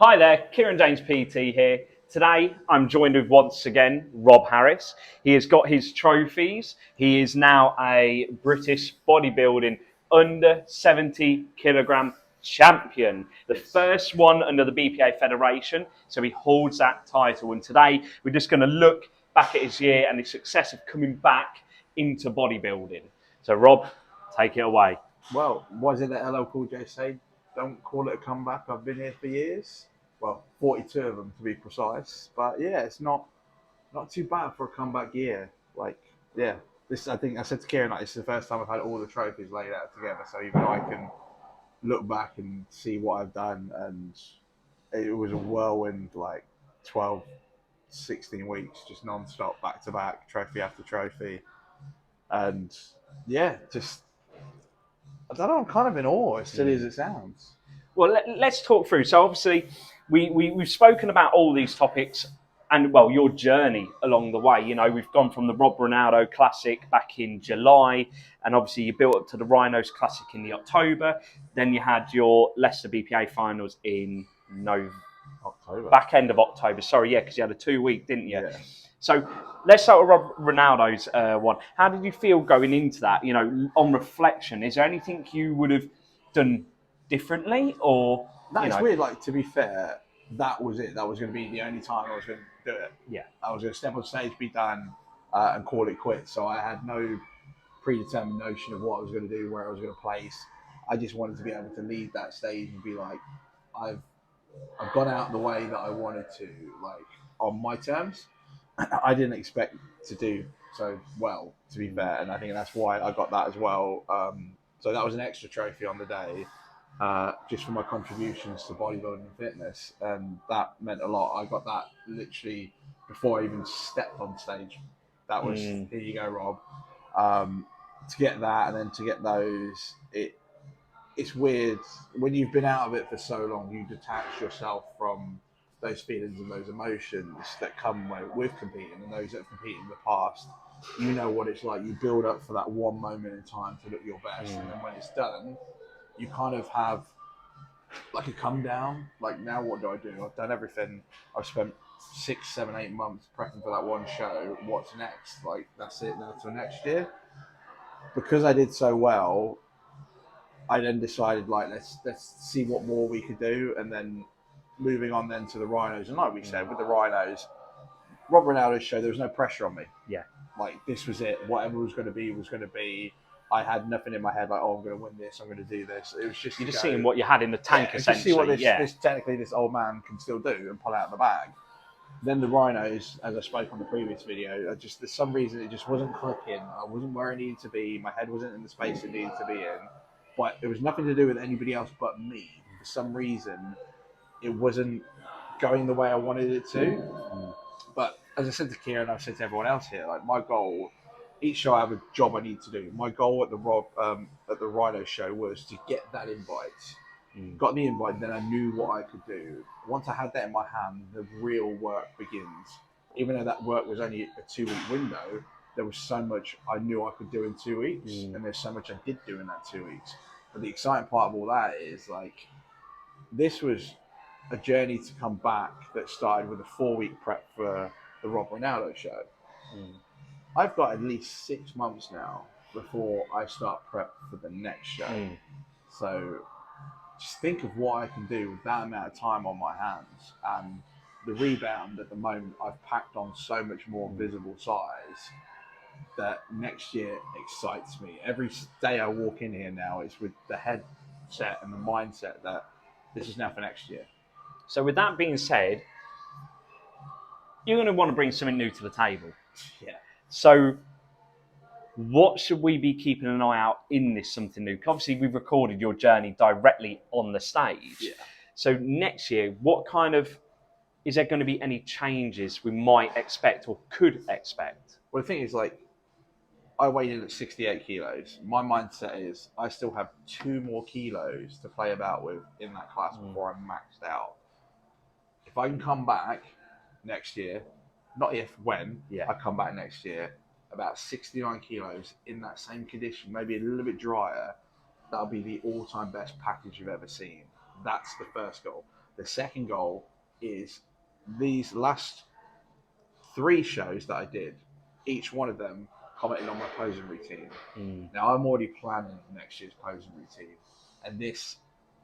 Hi there, Kieran James PT here. Today I'm joined with once again Rob Harris. He has got his trophies. He is now a British Bodybuilding Under 70 kilogram champion, the first one under the BPA Federation. So he holds that title. And today we're just going to look back at his year and the success of coming back into bodybuilding. So Rob, take it away. Well, was it that LL Cool J say, don't call it a comeback, I've been here for years? Well, 42 of them to be precise. But yeah, it's not too bad for a comeback year. Like, yeah, this I think I said to Kieran, like, this is the first time I've had all the trophies laid out together. So even I can look back and see what I've done. And it was a whirlwind, like 12, 16 weeks, just non-stop, back to back, trophy after trophy. And yeah, just I don't know. I'm kind of in awe, as silly as it sounds. Well, let's talk through. So obviously, we've spoken about all these topics and, well, your journey along the way. You know, we've gone from the Rob Ronaldo Classic back in July, and obviously you built up to the Rhinos Classic in the October. Then you had your Leicester BPA finals in October. back end of October. Sorry, yeah, because you had a 2 week, didn't you? Yeah. So let's start with Rob Ronaldo's one. How did you feel going into that? You know, on reflection, is there anything you would have done differently, or That's weird. Like, to be fair, that was it. That was going to be the only time I was going to do it. Yeah. I was going to step on stage, be done, and call it quits. So I had no predetermined notion of what I was going to do, where I was going to place. I just wanted to be able to leave that stage and be like, I've gone out the way that I wanted to, like, on my terms. I didn't expect to do so well, to be fair, and I think that's why I got that as well. So that was an extra trophy on the day, just for my contributions to bodybuilding and fitness, and that meant a lot. I got that literally before I even stepped on stage. That was here you go, Rob. To get that and then to get those, it's weird when you've been out of it for so long. You detach yourself from those feelings and those emotions that come with competing, and those that have competed in the past. You know what it's like. You build up for that one moment in time to look your best, and then when it's done, you kind of have like a come down. Like, now what do I do? I've done everything. I've spent 6, 7, 8 months prepping for that one show. What's next? Like, that's it now till next year. Because I did so well, I then decided, like, let's see what more we could do, and then moving on then to the Rhinos. And like we said, with the Rhinos, Rob Ronaldo's show, there was no pressure on me. Yeah. Like, this was it. Whatever was going to be was going to be. I had nothing in my head like, oh, I'm going to win this, I'm going to do this. It was just you're just seeing what you had in the tank, yeah, essentially. Just see what this old man can still do and pull out of the bag. Then the Rhinos, as I spoke on the previous video, for some reason it just wasn't clicking. I wasn't where I needed to be. My head wasn't in the space it needed to be in. But it was nothing to do with anybody else but me. For some reason, it wasn't going the way I wanted it to. But as I said to Kieran, I've said to everyone else here, like, my goal, each show I have a job I need to do. My goal at the Rhino show was to get that invite. Got the invite, then I knew what I could do. Once I had that in my hand, the real work begins. Even though that work was only a 2-week window, there was so much I knew I could do in 2 weeks, and there's so much I did do in that 2 weeks. But the exciting part of all that is, like, this was a journey to come back that started with a 4-week prep for the Rob Ronaldo show. I've got at least 6 months now before I start prep for the next show. So just think of what I can do with that amount of time on my hands. And the rebound at the moment, I've packed on so much more visible size that next year excites me. Every day I walk in here now, it's with the headset and the mindset that this is now for next year. So with that being said, you're going to want to bring something new to the table. Yeah. So what should we be keeping an eye out in this something new? Obviously, we've recorded your journey directly on the stage. Yeah. So next year, is there going to be any changes we might expect or could expect? Well, the thing is, like, I weighed in at 68 kilos. My mindset is I still have 2 more kilos to play about with in that class before I'm maxed out. If I can come back next year, not if, when, I come back next year, about 69 kilos in that same condition, maybe a little bit drier, that'll be the all-time best package you've ever seen. That's the first goal. The second goal is these last 3 shows that I did, each one of them commented on my posing routine. Now I'm already planning next year's posing routine, and this,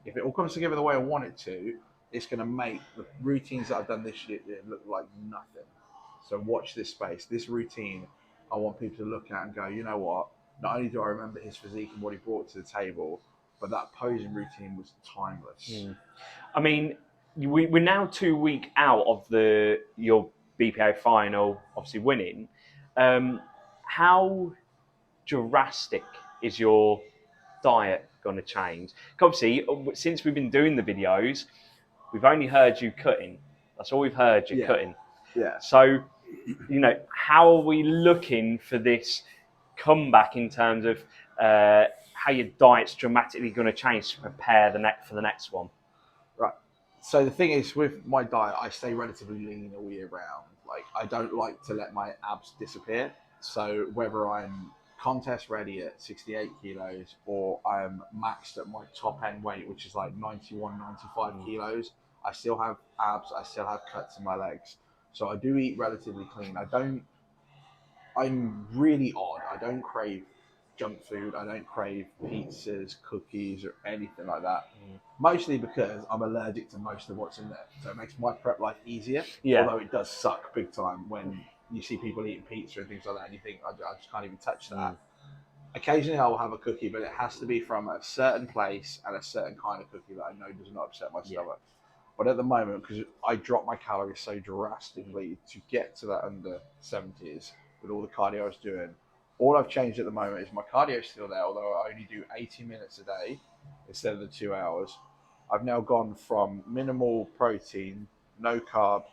if it all comes together the way I want it to, it's going to make the routines that I've done this year look like nothing. So watch this space. This routine, I want people to look at and go, you know what? Not only do I remember his physique and what he brought to the table, but that posing routine was timeless. I mean, we're now 2 weeks out of your BPA final, obviously winning. How drastic is your diet going to change? Obviously, since we've been doing the videos, we've only heard you cutting. That's all we've heard, you cutting. Yeah. So, how are we looking for this comeback in terms of how your diet's dramatically going to change to prepare for the next one? Right. So the thing is, with my diet, I stay relatively lean all year round. Like, I don't like to let my abs disappear. So whether I'm contest ready at 68 kilos or I'm maxed at my top end weight, which is like 91, 95 kilos, I still have abs, I still have cuts in my legs. So I do eat relatively clean. I'm really odd. I don't crave junk food. I don't crave pizzas, cookies, or anything like that. Mostly because I'm allergic to most of what's in there. So it makes my prep life easier. Yeah. Although it does suck big time when you see people eating pizza and things like that and you think, I just can't even touch that. Occasionally I will have a cookie, but it has to be from a certain place and a certain kind of cookie that I know does not upset my stomach. But at the moment, because I drop my calories so drastically to get to that under 70s with all the cardio I was doing, all I've changed at the moment is my cardio is still there, although I only do 80 minutes a day instead of the 2 hours. I've now gone from minimal protein, no carbs,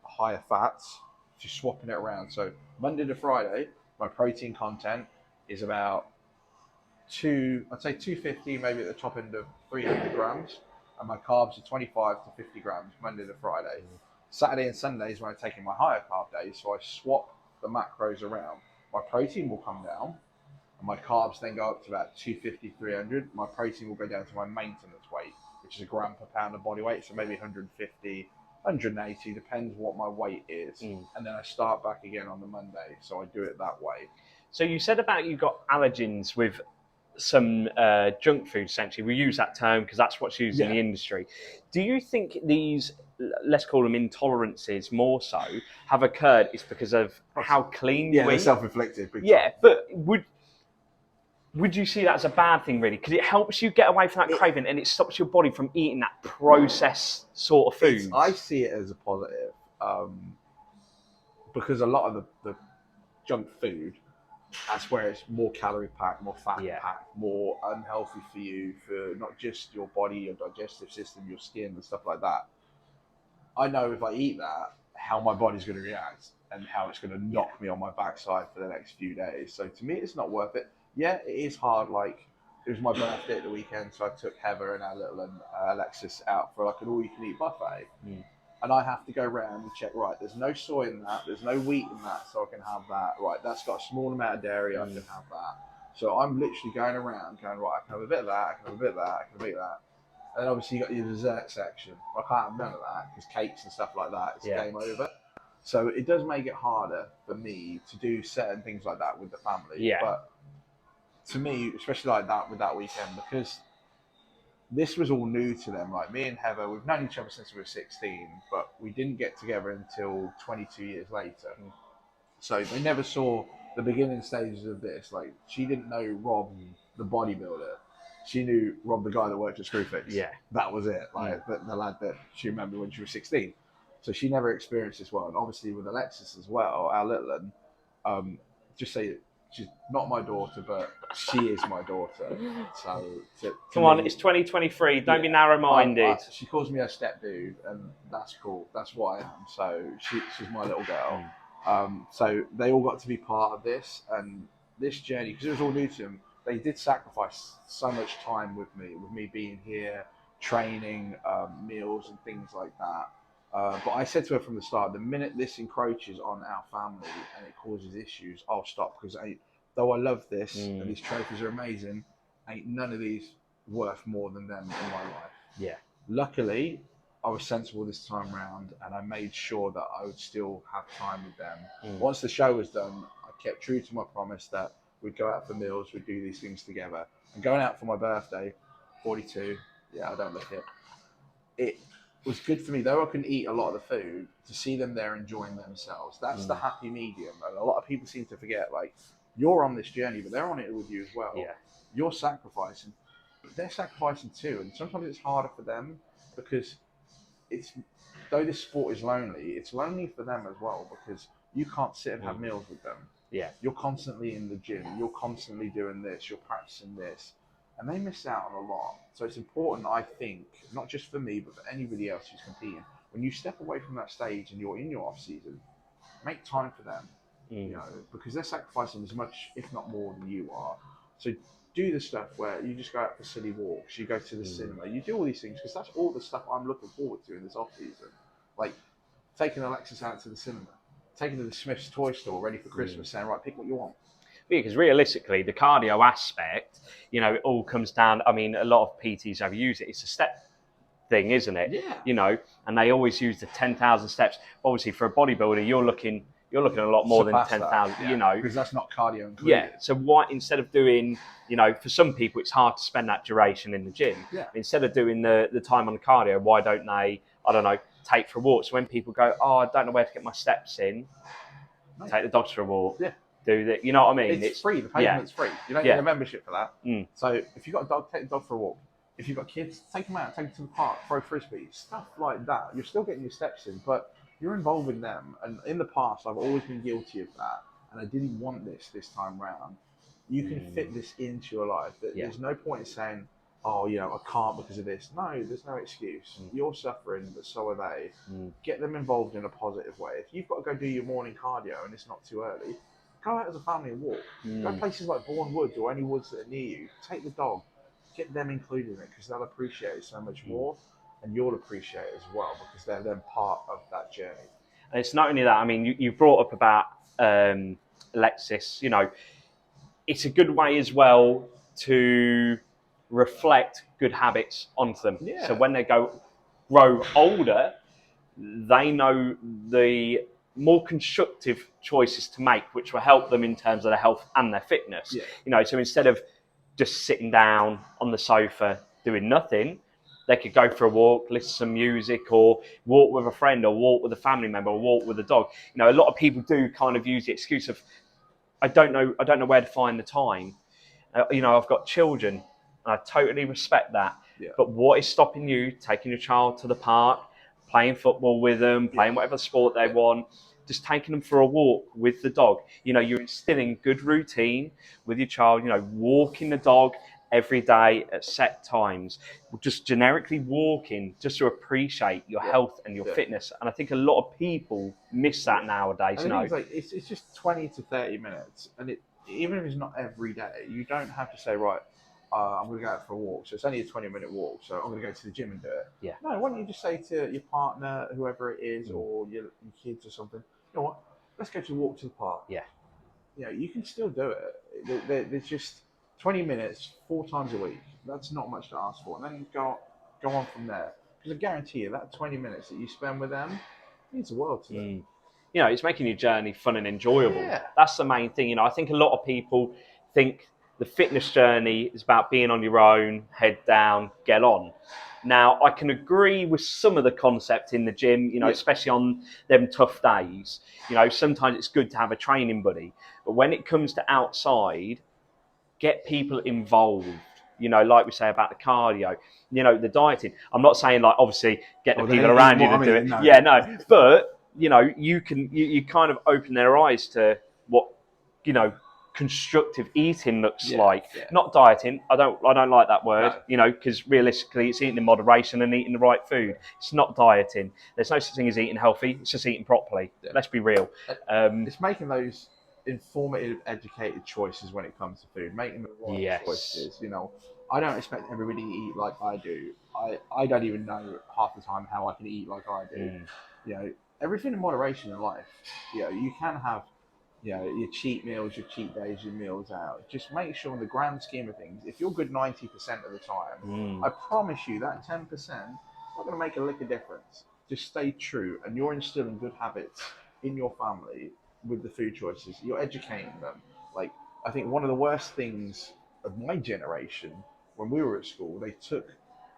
higher fats, to swapping it around. So Monday to Friday, my protein content is about I'd say 250, maybe at the top end of 300 grams. And my carbs are 25 to 50 grams Monday to Friday. Saturday and Sundays when I'm taking my higher carb days, so I swap the macros around. My protein will come down, and my carbs then go up to about 250, 300. My protein will go down to my maintenance weight, which is a gram per pound of body weight, so maybe 150, 180, depends what my weight is. And then I start back again on the Monday, so I do it that way. So you said about you got allergens with some junk food, essentially. We use that term because that's what's used in the industry. Do you think these, let's call them intolerances more so, have occurred is because of how clean you eat? They're self-inflicted. But would you see that as a bad thing, really? Because it helps you get away from that craving and it stops your body from eating that processed sort of food. I see it as a positive because a lot of the junk food, that's where it's more calorie packed, more fat packed, more unhealthy for you, for not just your body, your digestive system, your skin and stuff like that. I know if I eat that, how my body's going to react and how it's going to knock me on my backside for the next few days. So to me, it's not worth it. Yeah, it is hard. Like, it was my birthday at the weekend, so I took Heather and our little and Alexis out for like an all-you-can-eat buffet. And I have to go around and check, right, there's no soy in that, there's no wheat in that, so I can have that. Right, that's got a small amount of dairy, I can have that. So I'm literally going around going, right, I can have a bit of that, I can have a bit of that, I can have a bit of that. And then obviously you got your dessert section. I can't have none of that, because cakes and stuff like that, it's game over. So it does make it harder for me to do certain things like that with the family. But to me, especially like that with that weekend, because this was all new to them. Like, me and Heather, we've known each other since we were 16, but we didn't get together until 22 years later. So they never saw the beginning stages of this. Like, she didn't know Rob, the bodybuilder. She knew Rob, the guy that worked at Screwfix. That was it. Like, the lad that she remembered when she was 16. So she never experienced this world. And obviously with Alexis as well, our little one, just say she's not my daughter, but she is my daughter. So come on, it's 2023. Don't be narrow-minded. She calls me her step dude, and that's cool. That's what I am. So she's my little girl. So they all got to be part of this and this journey, because it was all new to them. They did sacrifice so much time with me being here, training, meals and things like that. But I said to her from the start, the minute this encroaches on our family and it causes issues, I'll stop, because though I love this and these trophies are amazing, ain't none of these worth more than them in my life. Luckily, I was sensible this time round, and I made sure that I would still have time with them. Mm. Once the show was done, I kept true to my promise that we'd go out for meals, we'd do these things together. And going out for my birthday, 42, yeah, I don't look it. It was good for me, though I couldn't eat a lot of the food, to see them there enjoying themselves. That's the happy medium. And a lot of people seem to forget, like, you're on this journey, but they're on it with you as well. Yeah. You're sacrificing, but they're sacrificing too. And sometimes it's harder for them because though this sport is lonely, it's lonely for them as well, because you can't sit and have meals with them. Yeah. You're constantly in the gym, you're constantly doing this, you're practicing this, and they miss out on a lot. So it's important, I think, not just for me, but for anybody else who's competing, when you step away from that stage and you're in your off season, make time for them, you know, because they're sacrificing as much, if not more, than you are. So do the stuff where you just go out for silly walks, you go to the cinema, you do all these things, because that's all the stuff I'm looking forward to in this off season. Like taking Alexis out to the cinema, taking her to the Smith's toy store ready for Christmas, saying, right, pick what you want. Because realistically, the cardio aspect, you know, it all comes down. I mean, a lot of PTs have used it. It's a step thing, isn't it? Yeah. You know, and they always use the 10,000 steps. Obviously, for a bodybuilder, you're looking at a lot more Surpass than that, 10,000. yeah, You know, because that's not cardio included. yeah. So why, instead of doing, you know, for some people it's hard to spend that duration in the gym. Yeah. Instead of doing the time on the cardio, why don't they? I don't know. Take for a walk. So when people go, oh, I don't know where to get my steps in, take the dogs for a walk. Yeah. Do that. You know what I mean? It's free. The pavement's free. You don't need a membership for that. So if you've got a dog, take the dog for a walk. If you've got kids, take them out, take them to the park, throw frisbees, stuff like that. You're still getting your steps in, but you're involving them. And in the past, I've always been guilty of that, and I didn't want this time round. You can fit this into your life. There's no point in saying, oh, you know, I can't because of this. No, there's no excuse. You're suffering, but so are they. Get them involved in a positive way. If you've got to go do your morning cardio and it's not too early, go out as a family and walk. Go places like Bourne Woods or any woods that are near you. Take the dog. Get them included in it, because they'll appreciate it so much more, and you'll appreciate it as well, because they're then part of that journey. And it's not only that. I mean, you brought up about Alexis. You know, it's a good way as well to reflect good habits onto them. Yeah. So when they grow older, they know the more constructive choices to make, which will help them in terms of their health and their fitness. Yeah. You know, so instead of just sitting down on the sofa doing nothing, they could go for a walk, listen to some music, or walk with a friend, or walk with a family member, or walk with a dog. You know, a lot of people do kind of use the excuse of, I don't know where to find the time. You know, I've got children, and I totally respect that. Yeah. But what is stopping you taking your child to the park, playing football with them, playing whatever sport they want, just taking them for a walk with the dog? You know, you're instilling good routine with your child, you know, walking the dog every day at set times, just generically walking, just to appreciate your health and your fitness. And I think a lot of people miss that nowadays. And you know, it's like it's just 20 to 30 minutes, and even if it's not every day, you don't have to say, right, I'm going to go out for a walk, so it's only a 20-minute walk, so I'm going to go to the gym and do it. Yeah. No, why don't you just say to your partner, whoever it is, or your kids or something, you know what, let's go to a walk to the park. Yeah. You know, you can still do it. There's just 20 minutes, 4 times a week. That's not much to ask for. And then go on from there. Because I guarantee you, that 20 minutes that you spend with them means the world to them. You know, it's making your journey fun and enjoyable. Yeah. That's the main thing. You know, I think a lot of people think the fitness journey is about being on your own, head down, get on. Now, I can agree with some of the concept in the gym, you know, especially on them tough days. You know, sometimes it's good to have a training buddy. But when it comes to outside, get people involved. You know, like we say about the cardio, you know, the dieting. I'm not saying, like, obviously get the people around you to do it. No. Yeah, no. But, you know, you kind of open their eyes to what, you know, constructive eating looks like. Yeah. Not dieting. I don't like that word, you know, because realistically it's eating in moderation and eating the right food. It's not dieting. There's no such thing as eating healthy. It's just eating properly. Yeah. Let's be real. It's making those informative, educated choices when it comes to food, making the right choices. You know, I don't expect everybody to eat like I do. I don't even know half the time how I can eat like I do. You know, everything in moderation in life. You know, you can have, you know, your cheat meals, your cheat days, your meals out. Just make sure in the grand scheme of things, if you're good 90% of the time, I promise you that 10% not going to make a lick of difference. Just stay true, and you're instilling good habits in your family with the food choices. You're educating them. Like, I think one of the worst things of my generation, when we were at school, they took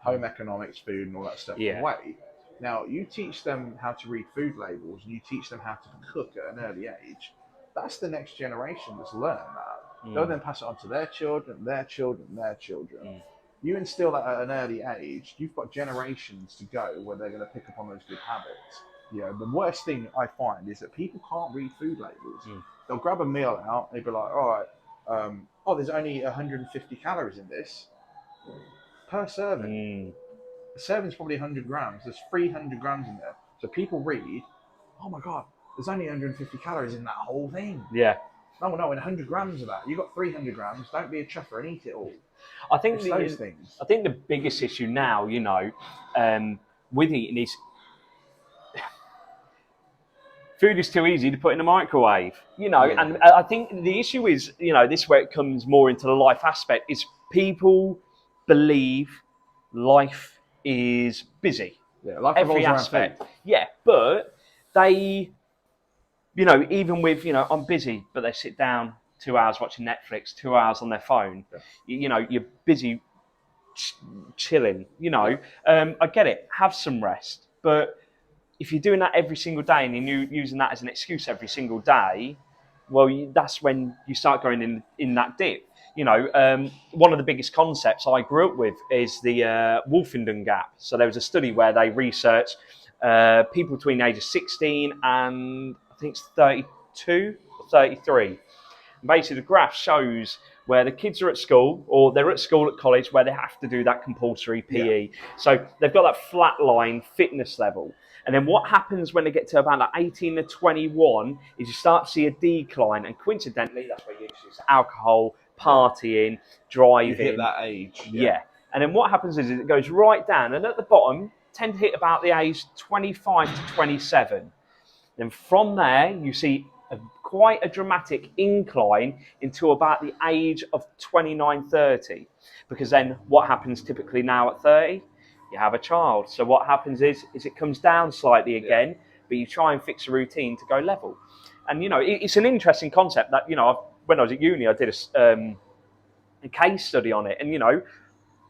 home economics, food, and all that stuff away. Now, you teach them how to read food labels, and you teach them how to cook at an early age. That's the next generation that's learned that. They'll then pass it on to their children, their children, their children. You instill that at an early age, you've got generations to go where they're going to pick up on those good habits. You know, the worst thing I find is that people can't read food labels. They'll grab a meal out, and they'll be like, all right, oh, there's only 150 calories in this per serving. The serving's probably 100 grams. There's 300 grams in there. So people read, oh my God, there's only 150 calories in that whole thing. Yeah. No, in 100 grams of that. You've got 300 grams. Don't be a chuffer and eat it all. I think those things. I think the biggest issue now, you know, with eating is food is too easy to put in the microwave, you know, and I think the issue is, you know, this is where it comes more into the life aspect, is people believe life is busy. Yeah, life every aspect. Yeah, but they, you know, even with, you know, I'm busy, but they sit down 2 hours watching Netflix, 2 hours on their phone. You know, you're busy chilling, you know. I get it, have some rest. But if you're doing that every single day and you're using that as an excuse every single day, well, that's when you start going in that dip. You know, one of the biggest concepts I grew up with is the Wolfenden gap. So there was a study where they researched people between the age of 16 and I think it's 32 or 33. Basically, the graph shows where the kids are at school, or they're at school at college, where they have to do that compulsory PE. Yeah. So they've got that flat line fitness level. And then what happens when they get to about like 18 to 21 is you start to see a decline. And coincidentally, that's where you introduce alcohol, partying, driving. You hit that age. Yeah. And then what happens is it goes right down. And at the bottom, tend to hit about the age 25 to 27. Then from there, you see quite a dramatic incline into about the age of 29, 30. Because then what happens typically now at 30? You have a child. So what happens is it comes down slightly again, but you try and fix a routine to go level. And, you know, it's an interesting concept that, you know, when I was at uni, I did a case study on it. And, you know,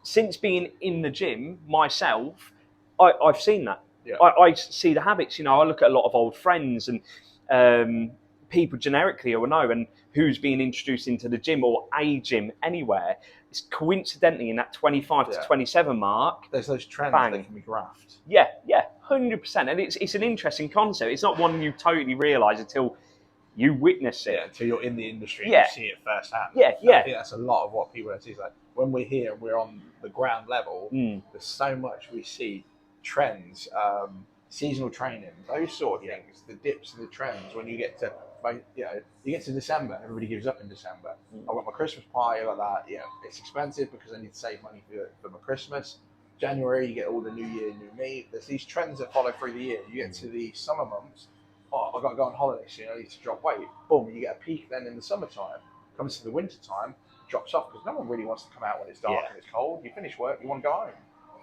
since being in the gym myself, I've seen that. Yeah. I see the habits. You know, I look at a lot of old friends and people generically who I know and who's being introduced into the gym or a gym anywhere. It's coincidentally in that 25 to 27 mark. There's those trends that can be graphed. Yeah, 100%. And it's an interesting concept. It's not one you totally realise until you witness it. Yeah, until you're in the industry and you see it firsthand. Yeah. I think that's a lot of what people see. Is like when we're here and we're on the ground level, there's so much we see. Trends, seasonal training, those sort of things, the dips and the trends. When you get to, you know, you get to December, everybody gives up in December. I've got my Christmas party like that. Yeah, it's expensive because I need to save money for my Christmas. January, you get all the New Year, New Me. There's these trends that follow through the year. You get to the summer months. Oh, I've got to go on holiday, so I need to drop weight. Boom, you get a peak then in the summertime. Comes to the winter time, drops off because no one really wants to come out when it's dark and it's cold. You finish work, you want to go home.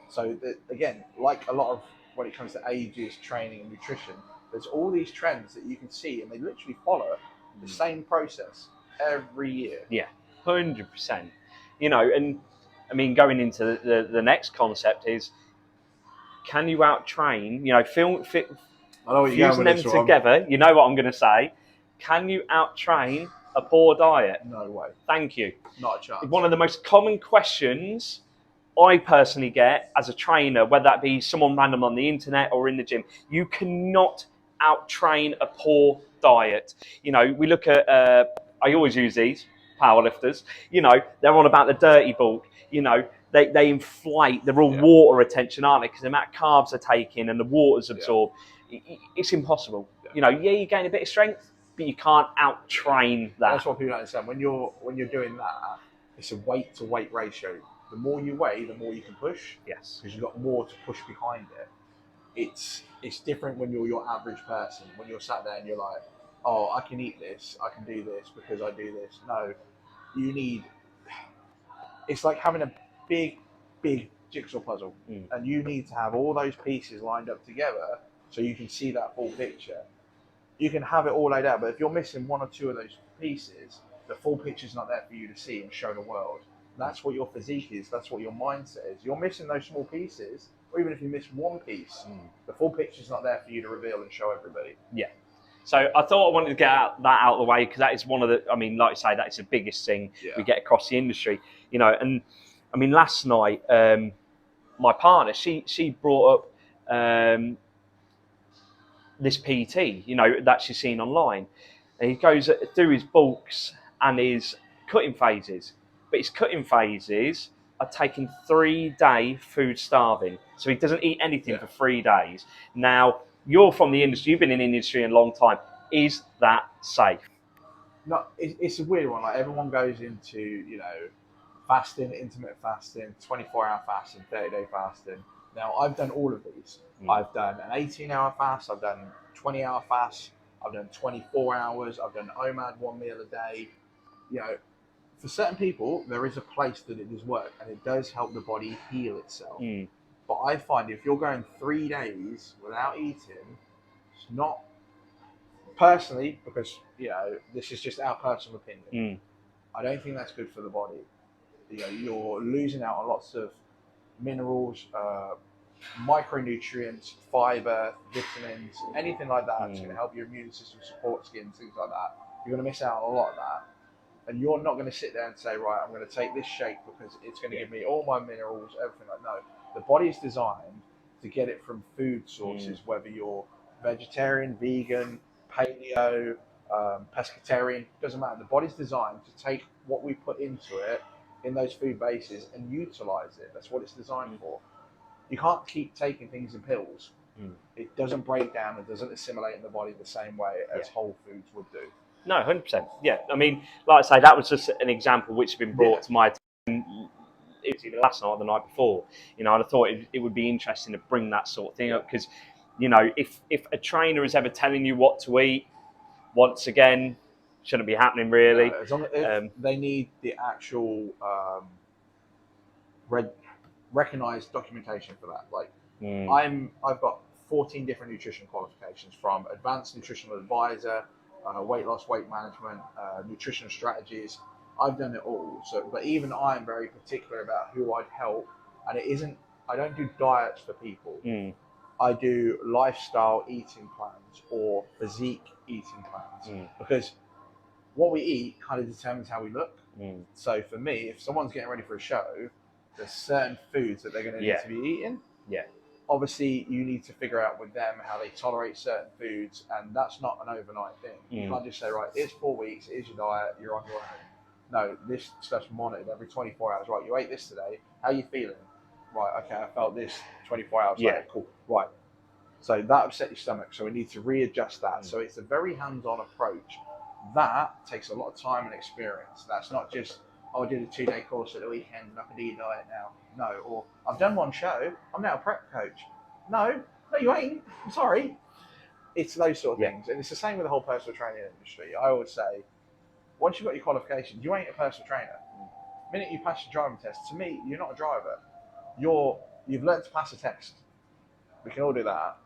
So again, like a lot of when it comes to ages, training and nutrition, there's all these trends that you can see and they literally follow the same process every year. Yeah, 100%. You know, and I mean, going into the next concept is, can you out-train, you know, fusing them together, you know what I'm going to say, can you out-train a poor diet? No way. Thank you. Not a chance. One of the most common questions I personally get as a trainer, whether that be someone random on the internet or in the gym, you cannot out-train a poor diet. You know, we look at, I always use these, powerlifters, you know, they're on about the dirty bulk, you know, they inflate, they're all water retention, aren't they? Because the amount of carbs they're taking and the water's absorbed, it's impossible. You know, you gain a bit of strength, but you can't out-train that. That's what people don't understand. When you're doing that, it's a weight to weight ratio. The more you weigh, the more you can push. Yes. Because you've got more to push behind it. It's different when you're your average person. When you're sat there and you're like, oh, I can eat this, I can do this because I do this. No, it's like having a big jigsaw puzzle, and you need to have all those pieces lined up together so you can see that full picture. You can have it all laid out, but if you're missing one or two of those pieces, the full picture's not there for you to see and show the world. That's what your physique is. That's what your mindset is. You're missing those small pieces, or even if you miss one piece, the full picture's not there for you to reveal and show everybody. Yeah. So I thought I wanted to get that out of the way, because that is one of the, I mean, like you say, that is the biggest thing we get across the industry, you know. And I mean, last night, my partner, she brought up this PT, you know, that she's seen online. And he goes through his bulks and his cutting phases, but his cutting phases are taking 3-day food starving. So he doesn't eat anything for 3 days. Now, you're from the industry, you've been in the industry a long time. Is that safe? No, it's a weird one. Like, everyone goes into, you know, fasting, intermittent fasting, 24-hour fasting, 30-day fasting. Now, I've done all of these. I've done an 18-hour fast, I've done 20-hour fast, I've done 24 hours, I've done OMAD, 1 meal a day. You know, for certain people, there is a place that it does work, and it does help the body heal itself. But I find if you're going 3 days without eating, it's not, personally, because, you know, this is just our personal opinion, I don't think that's good for the body. You know, you're losing out on lots of minerals, micronutrients, fiber, vitamins, anything like that. It's going to help your immune system, support skin, things like that. You're going to miss out on a lot of that. And you're not going to sit there and say, right, I'm going to take this shake because it's going to give me all my minerals, everything like that. No, the body is designed to get it from food sources, whether you're vegetarian, vegan, paleo, pescatarian, doesn't matter. The body's designed to take what we put into it in those food bases and utilize it. That's what it's designed for. You can't keep taking things in pills. It doesn't break down and doesn't assimilate in the body the same way as whole foods would do. No, 100%. Yeah, I mean, like I say, that was just an example which has been brought to my attention. It was either last night or the night before, you know, and I thought it would be interesting to bring that sort of thing up, because, you know, if a trainer is ever telling you what to eat, once again, shouldn't be happening really. As long as they need the actual recognized documentation for that. Like, I've got 14 different nutrition qualifications, from advanced nutritional advisor, weight loss, weight management, nutritional strategies. I've done it all. So, but even I'm very particular about who I'd help, and it isn't. I don't do diets for people. I do lifestyle eating plans or physique eating plans, because what we eat kind of determines how we look. So for me, if someone's getting ready for a show, there's certain foods that they're going to need to be eating. Obviously, you need to figure out with them how they tolerate certain foods, and that's not an overnight thing. You can't just say, right, it's 4 weeks, here's your diet, you're on your own. No, this stuff's monitored every 24 hours. Right, you ate this today, how are you feeling? Right, okay, I felt this 24 hours later, cool. Right, so that upset your stomach, so we need to readjust that. So it's a very hands-on approach. That takes a lot of time and experience. That's not just, oh, I did a 2-day course at the weekend and I can do your diet now. No, or I've done one show, I'm now a prep coach. No, you ain't. I'm sorry. It's those sort of things. And it's the same with the whole personal training industry. I always say, once you've got your qualifications, you ain't a personal trainer. The minute you pass your driving test, to me, you're not a driver. You've learned to pass a test. We can all do that.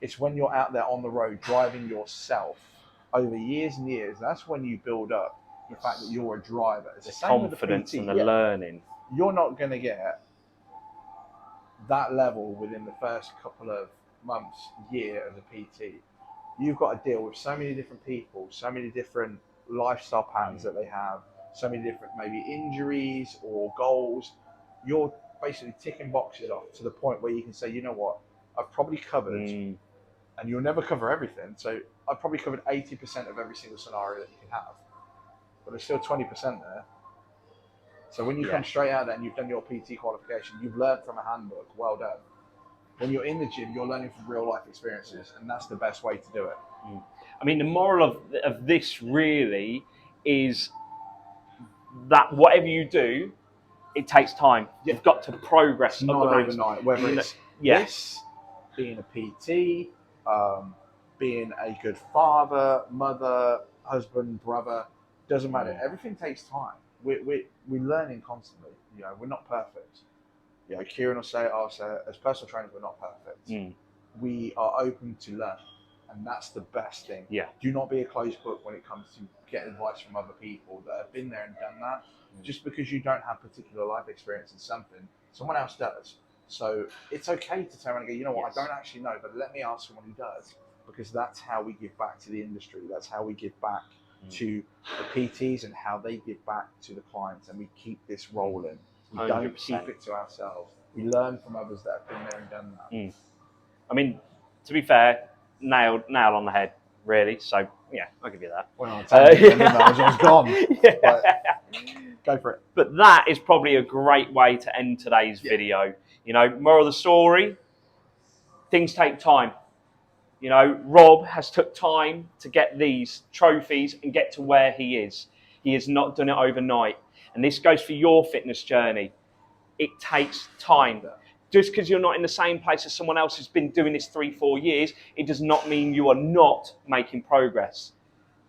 It's when you're out there on the road driving yourself over years and years, that's when you build up the fact that you're a driver. It's the same confidence with the PT. and the learning. You're not going to get that level within the first couple of months, year as a PT. You've got to deal with so many different people, so many different lifestyle patterns that they have, so many different maybe injuries or goals. You're basically ticking boxes off to the point where you can say, you know what, I've probably covered, and you'll never cover everything, so I've probably covered 80% of every single scenario that you can have, but there's still 20% there. So when you come straight out there and you've done your PT qualification, you've learned from a handbook, well done. When you're in the gym, you're learning from real life experiences, and that's the best way to do it. I mean, the moral of this really is that whatever you do, it takes time. You've got to progress. It's not overnight. Whether it's this, being a PT, being a good father, mother, husband, brother, doesn't matter. Everything takes time. We're learning constantly. You know, we're not perfect. You know, Kieran will say it, I'll say it. As personal trainers, we're not perfect. We are open to learn, and that's the best thing. Yeah. Do not be a closed book when it comes to getting advice from other people that have been there and done that. Just because you don't have particular life experience in something, someone else does. So it's okay to turn around and go, you know what, I don't actually know, but let me ask someone who does, because that's how we give back to the industry. That's how we give back to the PTs and how they give back to the clients, and we keep this rolling. We 100%. don't keep it to ourselves. We learn from others that have been there and done that. I mean, to be fair, nail on the head, really. So yeah, I'll give you that. Well, I was gone. Yeah. But go for it. But that is probably a great way to end today's video. You know, moral of the story, things take time. You know, Rob has took time to get these trophies and get to where he is. He has not done it overnight. And this goes for your fitness journey. It takes time. Just because you're not in the same place as someone else who's been doing this 3-4 years, it does not mean you are not making progress.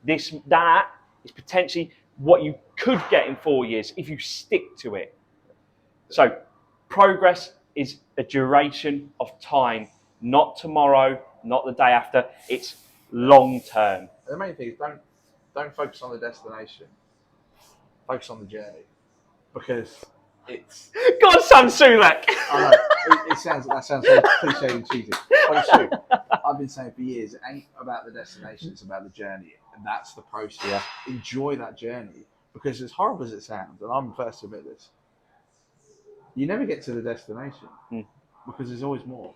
That is potentially what you could get in 4 years if you stick to it. So progress is a duration of time, not tomorrow, not the day after. It's long term. The main thing is don't focus on the destination. Focus on the journey, because it's. God, Sam Sulek. I know that sounds very cliche and cheesy, but it's true. I've been saying for years, it ain't about the destination; it's about the journey, and that's the process. Yeah. Enjoy that journey, because as horrible as it sounds, and I'm the first to admit this, you never get to the destination because there's always more.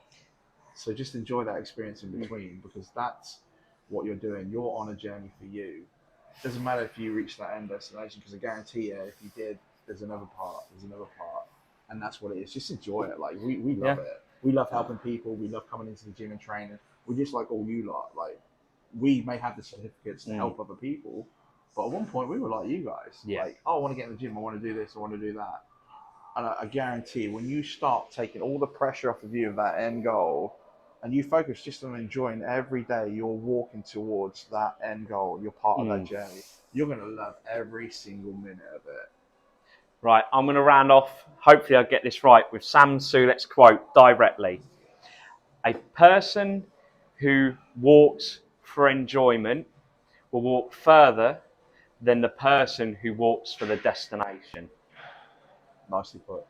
So just enjoy that experience in between, because that's what you're doing. You're on a journey for you. It doesn't matter if you reach that end destination, because I guarantee you, if you did, there's another part, and that's what it is. Just enjoy it. Like we love it. We love helping people. We love coming into the gym and training. We're just like all you lot. Like, we may have the certificates to help other people, but at one point we were like you guys. Yeah. Like, oh, I want to get in the gym. I want to do this. I want to do that. And I guarantee when you start taking all the pressure off of you of that end goal, and you focus just on enjoying every day you're walking towards that end goal, you're part of that journey, you're going to love every single minute of it. Right, I'm going to round off, hopefully I'll get this right, with Sam Sulek's quote directly. A person who walks for enjoyment will walk further than the person who walks for the destination. Nicely put.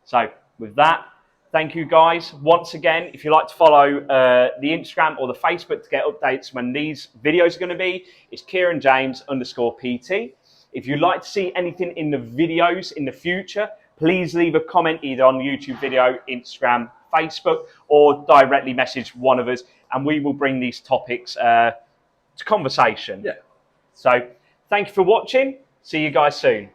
So with that, thank you guys. Once again, if you like to follow the Instagram or the Facebook to get updates when these videos are going to be, it's Kieran James _PT. If you'd like to see anything in the videos in the future, please leave a comment either on the YouTube video, Instagram, Facebook, or directly message one of us, and we will bring these topics to conversation. Yeah. So thank you for watching. See you guys soon.